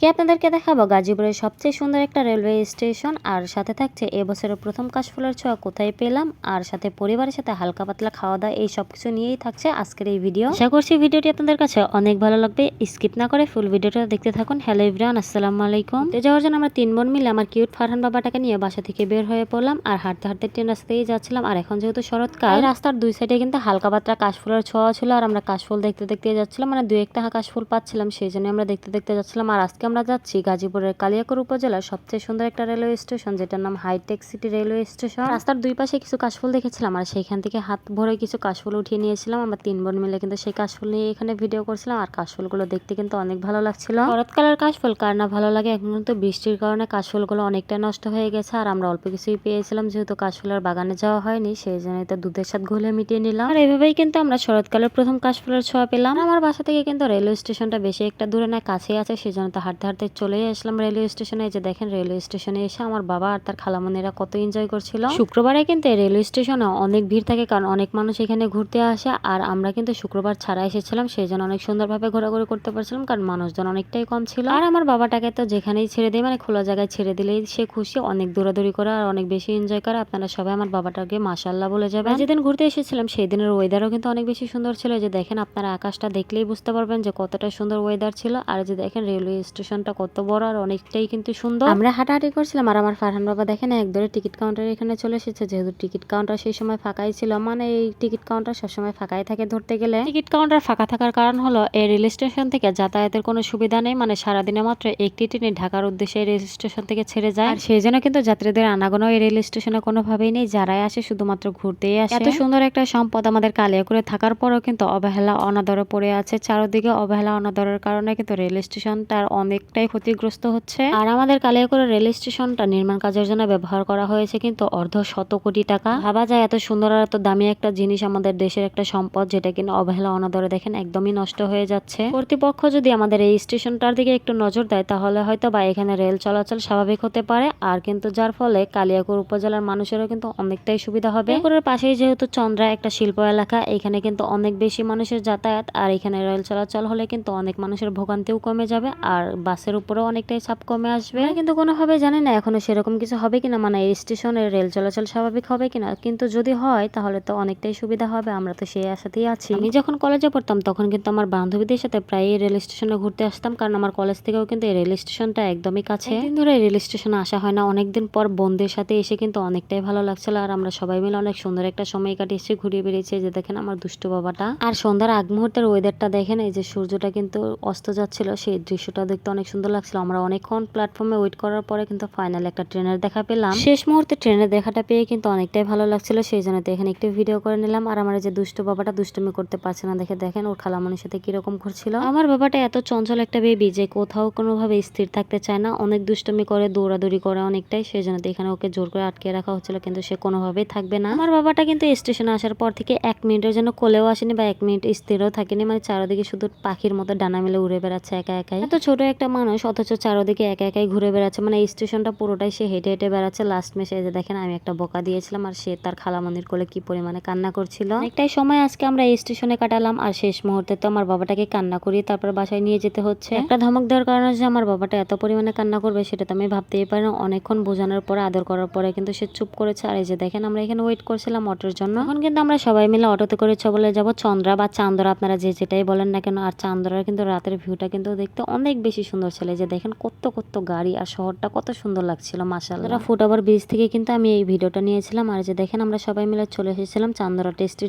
আজকে আপনাদেরকে দেখাবো গাজীপুরের সবচেয়ে সুন্দর একটা রেলওয়ে স্টেশন, আর সাথে থাকছে এবছরের প্রথম কাশফুলের ছোঁয়া কোথায় পেলাম, আর সাথে পরিবারের সাথে হালকা পাতলা খাওয়া দাওয়া, এই সবকিছু নিয়েই থাকছে আজকের এই ভিডিও। আশা করছি ভিডিওটি আপনাদের কাছে অনেক ভালো লাগবে, স্কিপ না করে ফুল ভিডিওটা দেখতে থাকুন। হ্যালো এভরিওয়ান, আসসালামু আলাইকুম। তো যাওয়ার জন্য আমরা 3 বোন মিলে আমার কিউট ফারহান বাবাটাকে নিয়ে বাসা থেকে বের হয়ে পড়লাম, আর হাঁটতে হাঁটতে ট্রেন রাস্তাতেই যাচ্ছিলাম। আর এখন যেহেতু শরৎকাল, রাস্তার দুই সাইডে কিন্তু হালকা পাতলা কাশফুলের ছোঁয়া ছিল, আর আমরা কাশফুল দেখতে দেখতে যাচ্ছিলাম, মানে দুই একটা কাশফুল পাচ্ছিলাম, সেই জন্য আমরা দেখতে দেখতে যাচ্ছিলাম। আর আজকে আমরা যাচ্ছি গাজীপুরের কালিয়াকৈর উপজেলার সবচেয়ে সুন্দর একটা রেলওয়ে স্টেশন, যেটার নাম হাইটেক সিটি রেলওয়ে স্টেশন। রাস্তার দুই পাশে কিছু কাশফুল দেখেছিলাম, আর সেইখান থেকে হাত ভরে কিছু কাশফুল উঠিয়ে নিয়েছিলাম। আমরা 3 বোন মিলে কিন্তু সেই কাশফুল নিয়ে এখানে ভিডিও করছিলাম, আর কাশফুলগুলো দেখতে কিন্তু অনেক ভালো লাগছিল। শরৎকালের কাশফুল কার না ভালো লাগে, এখন কিন্তু বৃষ্টির কারণে কাশফুলগুলো অনেকটা নষ্ট হয়ে গেছে, আর আমরা অল্প কিছুই পেয়েছিলাম, যেহেতু কাশফুলের বাগানে যাওয়া হয়নি, সেই জন্য তো দুধের সাথে ঘুলে মিটিয়ে নিলাম। আর এইভাবেই কিন্তু আমরা শরৎকালের প্রথম কাশফুলের ছোঁয়া পেলাম। আমার বাসা থেকে কিন্তু রেলওয়ে স্টেশনটা বেশি একটা দূরে না, কাছেই আছে, সেই জন্য তো হাঁটতে হাঁটতে চলে আসলাম রেলওয়ে স্টেশনে। যে দেখেন রেলওয়ে স্টেশনে এসে আমার বাবা আর তার খালামণিরা কত এনজয় করছিল। শুক্রবারে কিন্তু রেলওয়ে স্টেশনে অনেক ভিড় থাকে, কারণ অনেক মানুষ এখানে ঘুরতে আসে, আর আমরা কিন্তু শুক্রবার ছাড়া এসেছিলাম, সেই জন্য অনেক সুন্দরভাবে ঘোরাঘুরি করতে পারছিলাম, কারণ মানুষজন অনেকটাই কম ছিল। আর আমার বাবাটাকে তো যেখানেই ছেড়ে দিই, মানে খোলা জায়গায় ছেড়ে দিলেই সে খুশি, অনেক দৌড়াদৌড়ি করে আর অনেক বেশি এনজয় করে। আপনারা সবাই আমার বাবাটাকে মাশাআল্লাহ বলে যাবেন। যেদিন ঘুরতে এসেছিলাম সেই দিনের ওয়েদারও কিন্তু অনেক বেশি সুন্দর ছিল। যে দেখেন আপনারা আকাশটা দেখলেই বুঝতে পারবেন যে কতটা সুন্দর ওয়েদার ছিল। আর যে দেখেন রেলওয়ে স্টেশনটা কত বড় আর অনেকটাই কিন্তু সুন্দর। আমরা হাঁটাহাঁটি করছিলাম, আর আমার ফারহান বাবা দেখেন একদরে টিকিট কাউন্টার এখানে চলে এসেছে, যেহেতু টিকিট কাউন্টার সেই সময় ফাঁকাই ছিল, মানে এই টিকিট কাউন্টার সবসময় ফাঁকাই থাকে ধরতে গেলে। টিকিট কাউন্টার ফাঁকা থাকার কারণ হলো এই রেল স্টেশন থেকে যাতায়াতের কোনো সুবিধা নেই, মানে সারাদিনে মাত্র একটি ট্রেনে ঢাকার উদ্দেশ্যে এই রেল স্টেশন থেকে ছেড়ে যায়, আর সেই জন্য কিন্তু যাত্রীদের আনাগোনা এই রেল স্টেশনে কোনোভাবেই নেই, যারাই আসে শুধুমাত্র ঘুরতেই আসে। এত সুন্দর একটা সম্পদ আমাদের কালিয়াকৈরে থাকার পরও কিন্তু অবহেলা অনাদরে পড়ে আছে, চারদিকে অবহেলা অনাদরের কারণে কিন্তু রেল স্টেশনটার অনেকটাই ক্ষতিগ্রস্ত হচ্ছে। আর আমাদের কালিয়াকৈর রেল স্টেশনটা নির্মাণ কাজের জন্য ব্যবহার করা হয়েছে কিন্তু অর্ধ শত কোটি টাকা। ভাবা যায় এত সুন্দর আর এত দামি একটা জিনিস, আমাদের দেশের একটা সম্পদ, যেটা কিনা অবহেলা অনাদরে দেখেন একদমই নষ্ট হয়ে যাচ্ছে। কর্তৃপক্ষ যদি আমাদের এই স্টেশনটার দিকে একটু নজর দেয়, তাহলে হয়তো বা এখানে রেল চলাচল স্বাভাবিক হতে পারে, আর কিন্তু যার ফলে কালিয়াকৈর উপজেলার মানুষেরও কিন্তু অনেকটাই সুবিধা হবে। কালিয়াকৈরের পাশেই যেহেতু চন্দ্রা একটা শিল্প এলাকা, এখানে কিন্তু অনেক বেশি মানুষের যাতায়াত, আর এখানে রেল চলাচল হলে কিন্তু অনেক মানুষের ভোগান্তিও কমে যাবে, আর বাসের উপরেও অনেকটাই চাপ কমে আসবে। কিন্তু কোনোভাবে জানি না এখনো সেরকম কিছু হবে কিনা, মানে এই স্টেশনের রেল চলাচল স্বাভাবিক হবে কিনা, কিন্তু যদি হয় তাহলে তো অনেকটাই সুবিধা হবে। আমরা তো সেই আশাতেই আছি। আমি যখন কলেজে পড়তাম তখন কিন্তু আমার বান্ধবীদের সাথে প্রায় রেল স্টেশনে ঘুরতে আসতাম, কারণ আমার কলেজ থেকেও কিন্তু এই রেল স্টেশনটা একদমই কাছে। একদিন ধরে রেল স্টেশনে আসা হয় না, অনেকদিন পর বন্ধুদের সাথে এসে কিন্তু অনেকটাই ভালো লাগছিল, আর আমরা সবাই মিলে অনেক সুন্দর একটা সময় কাটিয়েছি, ঘুরিয়ে বেরিয়েছি। যে দেখেন আমার দুষ্টু বাবাটা, আর সন্ধ্যার আগ মুহূর্তের ওয়েদারটা দেখেন, এই যে সূর্যটা কিন্তু অস্ত যাচ্ছিল, সেই দৃশ্যটা দেখতে অনেক সুন্দর লাগছিল। আমরা অনেকক্ষণ প্ল্যাটফর্মে ওয়েট করার পরে কিন্তু ফাইনালি একটা ট্রেনের দেখা পেলাম। শেষ মুহূর্তে ট্রেনের দেখাটা পেয়ে কিন্তু অনেকটাই ভালো লাগছিল, সেই জন্য তো এখানে একটু ভিডিও করে নিলাম। আর আমার যে দুষ্টু বাবাটা দুষ্টুমি করতে পারছে না দেখে দেখেন ওর খালামণির সাথে কিরকম করছিল। আমার বাবাটা এত চঞ্চল একটা বেবি যে কোথাও কোনোভাবে স্থির থাকতে চায় না, অনেক দুষ্টুমি করে, দৌড়াদৌড়ি করে অনেকটাই, সেই জন্য তো এখানে ওকে জোর করে আটকে রাখা হচ্ছিল, কিন্তু সে কোনোভাবেই থাকবে না। আমার বাবাটা কিন্তু স্টেশনে আসার পর থেকে 1 মিনিটের জন্য কোলেও আসেনি বা 1 মিনিট স্থিরও থাকেনি, মানে চারদিকে শুধু পাখির মতো ডানা মেলে উড়ে বেড়াচ্ছে একা একাই। এত ছোট একটা মানুষ অথচ চারদিকে একা একাই ঘুরে বেড়াচ্ছে, মানে এই স্টেশনটা পুরোটাই সে হেঁটে হেঁটে বেড়াচ্ছে। লাস্ট মেসেজে দেখেন আমি একটা বকা দিয়েছিলাম, আর সে তার খালামণির কোলে কি পরিমাণে কান্না করছিল। অনেকটাই সময় আজকে আমরা এই স্টেশনে কাটালাম, আর শেষ মুহূর্তে তো আমার বাবাটাকে কান্না করি তারপর বাসায় নিয়ে যেতে হচ্ছে। একটা ধমক দেওয়ার কারণে যে আমার বাবাটা এত পরিমাণে কান্না করবে সেটা তো আমি ভাবতেই পারি না। অনেকক্ষণ বোঝানোর পরে, আদর করার পরে কিন্তু সে চুপ করেছে। আর এই যে দেখেন আমরা এখানে ওয়েট করছিলাম অটোর জন্য। এখন কিন্তু আমরা সবাই মিলে অটোতে করে চলে যাব চন্দ্রা বা চান্দরা, আপনারা যে যেটাই বলেন না কেন। আর চান্দরার কিন্তু রাতের ভিউটা কিন্তু দেখতে অনেক বেশি সুন্দর ছিল। যে দেখেন কত কত গাড়ি, আর শহরটা কত সুন্দর লাগছিল মাশাআল্লাহ। ফুটওভার ব্রিজ থেকে কিন্তু আমি এই ভিডিওটা নিয়েছিলাম। আর যে দেখেন আমরা সবাই মিলে চলে এসেছিলাম চান্দরা টেস্টি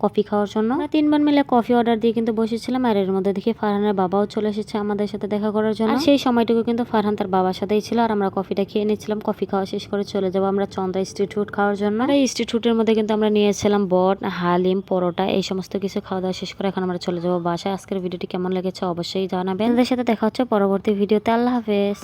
কফি খাওয়ার জন্য। আমরা 3 বোন মিলে কফি অর্ডার দিয়ে কিন্তু বসেছিলাম, আর এর মধ্যে দেখি ফারহানের বাবাও চলে এসেছে আমাদের সাথে দেখা করার জন্য। আর সেই সময়টুকু কিন্তু ফারহান তার বাবার সাথেই ছিল, আর আমরা কফিটা খেয়ে নিচ্ছিলাম। কফি খাওয়া শেষ করে চলে যাবো আমরা চন্দ্রা স্ট্রিট ফুড খাওয়ার জন্য। আর এই স্ট্রিট ফুডের মধ্যে কিন্তু আমরা নিয়েছিলাম বট, হালিম, পরোটা, এই সমস্ত কিছু খাওয়া দাওয়া শেষ করে এখন আমরা চলে যাবো বাসায়। আজকের ভিডিওটি কেমন লেগেছে অবশ্যই জানাবেন। আপনাদের সাথে দেখা হচ্ছে পরবর্তী ভিডিওতে। আল্লাহ হাফেজ।